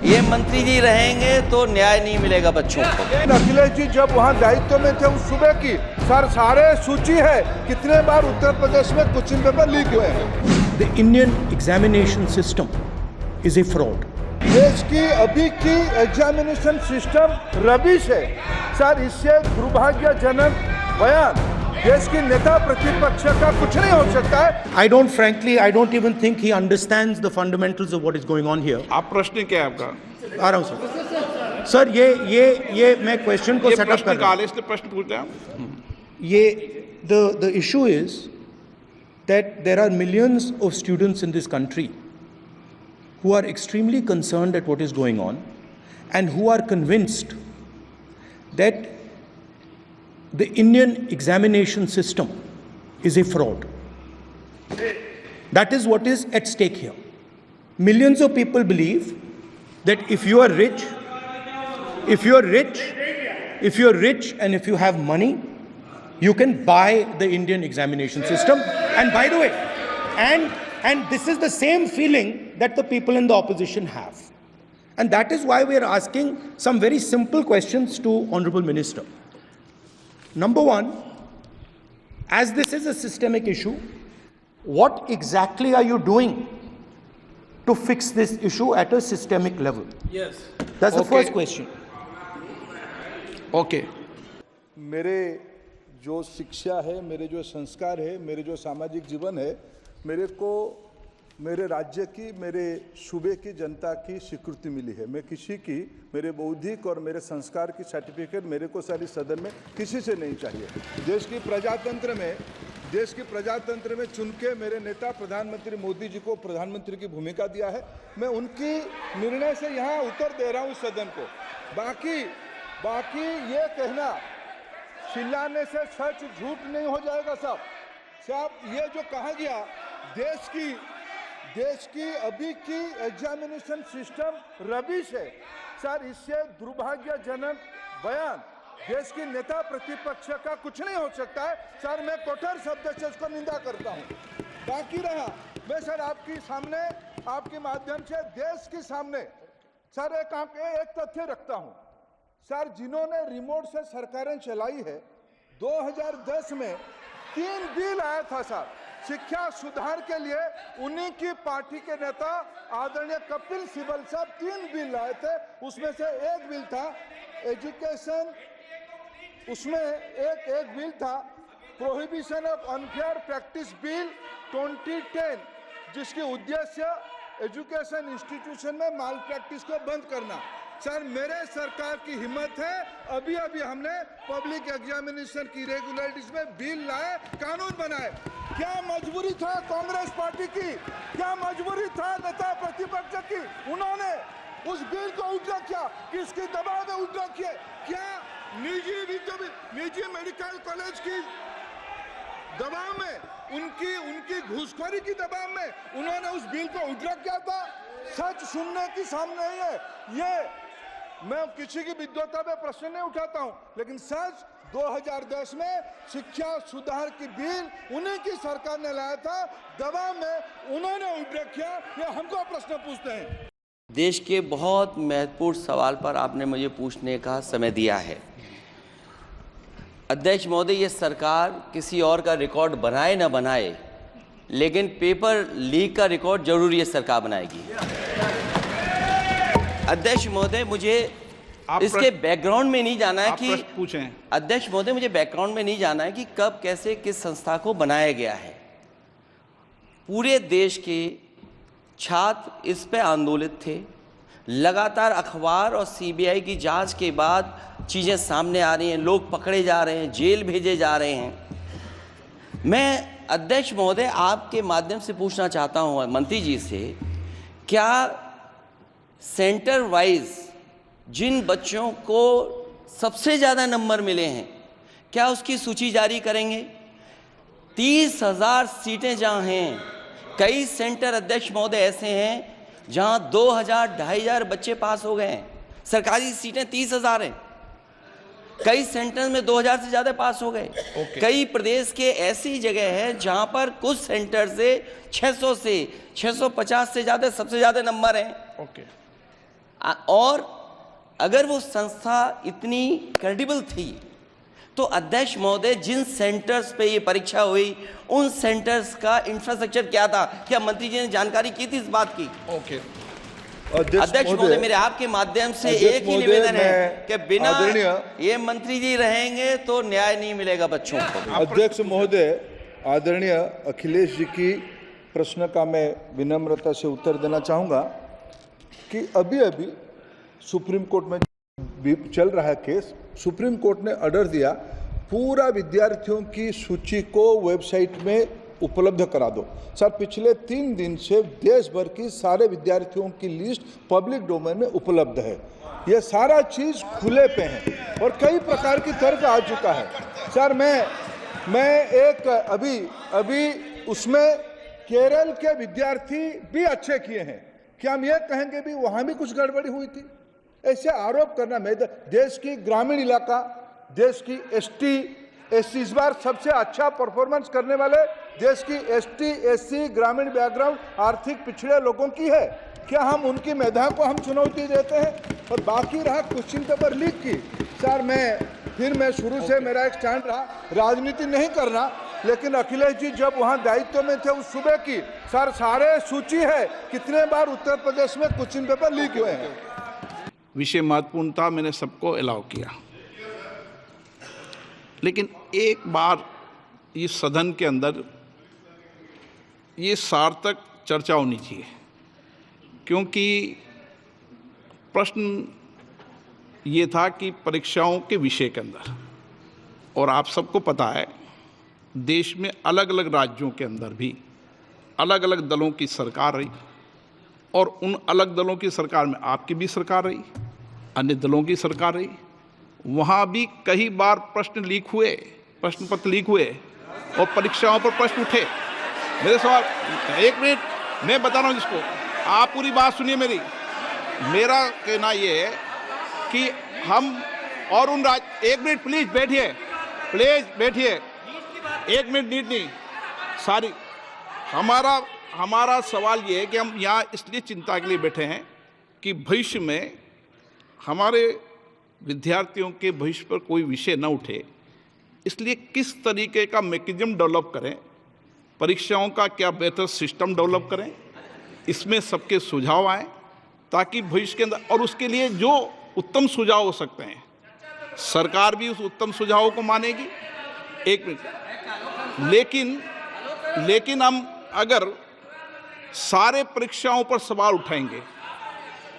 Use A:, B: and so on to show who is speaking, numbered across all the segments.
A: ये मंत्री जी रहेंगे तो न्याय नहीं मिलेगा बच्चों को।
B: अखिलेश जी जब वहाँ दायित्व में थे उस सूबे की सारे सूची है कितने बार उत्तर प्रदेश में क्वेश्चन पेपर लीक हुए हैं।
C: The Indian examination system is a fraud.
B: देश की अभी की एग्जामिनेशन सिस्टम रबिश है सर। इससे दुर्भाग्यजनक बयान देश की नेता प्रतिपक्ष का कुछ नहीं हो सकता है।
C: I don't even think he understands the fundamentals of what is going on here.
D: आप प्रश्न क्या है आपका?
C: आ रहा हूँ सर। सर ये मैं क्वेश्चन को सेटअप कर रहा हूँ।
D: इसलिए प्रश्न पूछ रहे हैं।
C: ये the issue is that there are millions of students in this country who are extremely concerned at what is going on and who are convinced that the Indian examination system is a fraud. That is what is at stake here. Millions of people believe that if you are rich and if you have money, you can buy the Indian examination system. And by the way, and this is the same feeling that the people in the opposition have. And that is why we are asking some very simple questions to Honorable Minister. Number one, as this is a systemic issue, what exactly are you doing to fix this issue at a systemic level?
D: Yes.
C: That's the first question.
D: Okay.
B: मेरे जो शिक्षा है, मेरे जो संस्कार है, मेरे जो सामाजिक जीवन है, मेरे को मेरे राज्य की, मेरे सूबे की जनता की स्वीकृति मिली है। मैं किसी की, मेरे बौद्धिक और मेरे संस्कार की सर्टिफिकेट मेरे को सारी सदन में किसी से नहीं चाहिए। देश की प्रजातंत्र में चुन के मेरे नेता प्रधानमंत्री मोदी जी को प्रधानमंत्री की भूमिका दिया है। मैं उनकी निर्णय से यहाँ उत्तर दे रहा हूँ सदन को। बाकी ये कहना चिल्लाने से सच झूठ नहीं हो जाएगा साहब। ये जो कहा गया देश की अभी की एग्जामिनेशन सिस्टम रबिश है सर। इससे दुर्भाग्यजनक बयान देश की नेता प्रतिपक्ष का कुछ नहीं हो सकता है सर। मैं कठोर शब्द से इसको निंदा करता हूं। बाकी रहा, मैं सर आपके सामने, आपके माध्यम से देश के सामने सर एक तथ्य रखता हूं सर। जिन्होंने रिमोट से सरकारें चलाई है, 2010 में 3 बिल आया था सर शिक्षा सुधार के लिए। उन्हीं की पार्टी के नेता आदरणीय कपिल सिब्बल साहब 3 बिल लाए थे। उसमें से एक बिल था एजुकेशन, उसमें एक बिल था prohibition of unfair practice bill 2010, जिसकी उद्देश्य एजुकेशन इंस्टीट्यूशन में माल प्रैक्टिस को बंद करना। सर मेरे सरकार की हिम्मत है, अभी हमने पब्लिक एग्जामिनेशन की रेगुलरिटीज में बिल लाए, कानून बनाए। क्या मजबूरी था कांग्रेस पार्टी की, क्या मजबूरी था नेता प्रतिपक्ष की? उन्होंने उस बिल को उल्टा किया, किसके दबाव में उल्टा किया? क्या निजी मेडिकल कॉलेज की दबाव में, उनकी घूसखोरी की दबाव में उन्होंने उस बिल को उल्टा किया था? सच सुनने की सामने ही है। ये मैं किसी की विद्वता पे प्रश्न नहीं उठाता हूं, लेकिन सच 2010 में शिक्षा सुधार की बिल उन्हीं की सरकार ने लाया था, दबाव में उन्होंने उल्टा किया। ये हमको प्रश्न पूछते हैं।
A: देश के बहुत महत्वपूर्ण सवाल पर आपने मुझे पूछने का समय दिया है। अध्यक्ष महोदय, ये सरकार किसी और का रिकॉर्ड बनाए ना बनाए, लेकिन पेपर लीक का रिकॉर्ड जरूर ये सरकार बनाएगी। अध्यक्ष महोदय, मुझे इसके बैकग्राउंड में नहीं जाना है कि अध्यक्ष महोदय मुझे बैकग्राउंड में नहीं जाना है कि कब कैसे किस संस्था को बनाया गया है। पूरे देश के छात्र इस पे आंदोलित थे। लगातार अखबार और सीबीआई की जांच के बाद चीज़ें सामने आ रही हैं, लोग पकड़े जा रहे हैं, जेल भेजे जा रहे हैं। मैं अध्यक्ष महोदय आपके माध्यम से पूछना चाहता हूँ मंत्री जी से, क्या सेंटर वाइज जिन बच्चों को सबसे ज़्यादा नंबर मिले हैं, क्या उसकी सूची जारी करेंगे? 30,000 सीटें जहाँ हैं, कई सेंटर अध्यक्ष महोदय ऐसे हैं जहाँ 2,000-2,500 बच्चे पास हो गए हैं। सरकारी सीटें 30,000 हैं, कई सेंटर में 2000 से ज़्यादा पास हो गए। कई प्रदेश के ऐसी जगह है जहाँ पर कुछ सेंटर से 600 से 650 से ज़्यादा सबसे ज़्यादा नंबर हैं। और अगर वो संस्था इतनी क्रेडिबल थी तो अध्यक्ष महोदय जिन सेंटर्स पे ये परीक्षा हुई उन सेंटर्स का इंफ्रास्ट्रक्चर क्या था? क्या मंत्री जी ने जानकारी की थी इस बात की?
D: ओके।
A: अध्यक्ष महोदय मेरे आपके माध्यम से एक ही निवेदन है कि बिना ये मंत्री जी रहेंगे तो न्याय नहीं मिलेगा बच्चों को।
B: अध्यक्ष महोदय, आदरणीय अखिलेश जी की प्रश्न का मैं विनम्रता से उत्तर देना चाहूँगा कि अभी अभी सुप्रीम कोर्ट में चल रहा है केस। सुप्रीम कोर्ट ने ऑर्डर दिया पूरा विद्यार्थियों की सूची को वेबसाइट में उपलब्ध करा दो। सर, पिछले 3 दिन से देश भर की सारे विद्यार्थियों की लिस्ट पब्लिक डोमेन में उपलब्ध है। ये सारा चीज़ खुले पे है और कई प्रकार की तर्क आ चुका है। सर, मैं एक अभी उसमें केरल के विद्यार्थी भी अच्छे किए हैं। क्या हम ये कहेंगे भी वहाँ भी कुछ गड़बड़ी हुई थी? ऐसे आरोप करना, मैं देश की ग्रामीण इलाका, देश की एसटी एससी इस बार सबसे अच्छा परफॉर्मेंस करने वाले देश की एसटी एससी ग्रामीण बैकग्राउंड आर्थिक पिछड़े लोगों की है। क्या हम उनकी मेधा को हम चुनौती देते हैं? और बाकी रहा क्वेश्चन पेपर लीक की, सर मैं शुरू से मेरा एक स्टैंड रहा, राजनीति नहीं करना, लेकिन अखिलेश जी जब वहाँ दायित्व में थे उस सूबे की, सर सारे सूची है कितने बार उत्तर प्रदेश में क्वेश्चन पेपर लीक हुए हैं।
D: विषय महत्वपूर्ण था, मैंने सबको अलाउ किया, लेकिन एक बार इस सदन के अंदर ये सार्थक चर्चा होनी चाहिए, क्योंकि प्रश्न ये था कि परीक्षाओं के विषय के अंदर, और आप सबको पता है देश में अलग अलग राज्यों के अंदर भी अलग अलग दलों की सरकार रही, और उन अलग दलों की सरकार में आपकी भी सरकार रही, अन्य दलों की सरकार रही। वहाँ भी कई बार प्रश्न लीक हुए, प्रश्न पत्र लीक हुए और परीक्षाओं पर प्रश्न उठे। मेरे सवाल, एक मिनट मैं बता रहा हूँ जिसको, आप पूरी बात सुनिए मेरी। मेरा कहना ये है कि हम और उन एक मिनट प्लीज बैठिए, एक मिनट नीट नहीं सारी। हमारा सवाल ये है कि हम यहाँ इसलिए चिंता के लिए बैठे हैं कि भविष्य में हमारे विद्यार्थियों के भविष्य पर कोई विषय न उठे, इसलिए किस तरीके का मैकेनिज्म डेवलप करें, परीक्षाओं का क्या बेहतर सिस्टम डेवलप करें, इसमें सबके सुझाव आए ताकि भविष्य के अंदर, और उसके लिए जो उत्तम सुझाव हो सकते हैं सरकार भी उस उत्तम सुझावों को मानेगी। एक मिनट, लेकिन हम अगर सारे परीक्षाओं पर सवाल उठाएंगे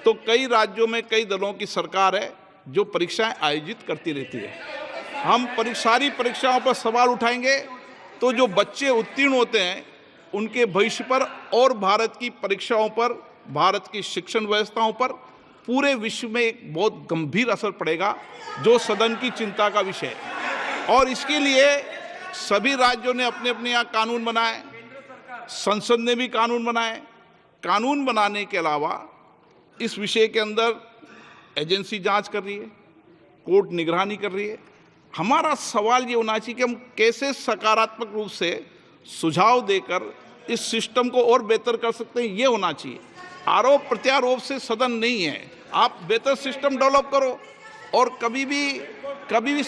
D: तो कई राज्यों में कई दलों की सरकार है जो परीक्षाएं आयोजित करती रहती है। हम सारी परीक्षाओं पर सवाल उठाएंगे तो जो बच्चे उत्तीर्ण होते हैं उनके भविष्य पर और भारत की परीक्षाओं पर, भारत की शिक्षण व्यवस्थाओं पर, पूरे विश्व में एक बहुत गंभीर असर पड़ेगा, जो सदन की चिंता का विषय है। और इसके लिए सभी राज्यों ने अपने अपने यहाँ कानून बनाए, संसद ने भी कानून बनाए। कानून बनाने के अलावा इस विषय के अंदर एजेंसी जांच कर रही है, कोर्ट निगरानी कर रही है। हमारा सवाल ये होना चाहिए कि हम कैसे सकारात्मक रूप से सुझाव देकर इस सिस्टम को और बेहतर कर सकते हैं, ये होना चाहिए। आरोप प्रत्यारोप से सदन नहीं है। आप बेहतर सिस्टम डेवलप करो, और कभी भी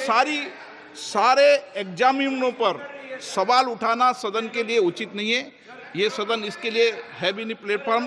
D: सारे एग्जामिनरों पर सवाल उठाना सदन के लिए उचित नहीं है। ये सदन इसके लिए है भी नहीं प्लेटफॉर्म।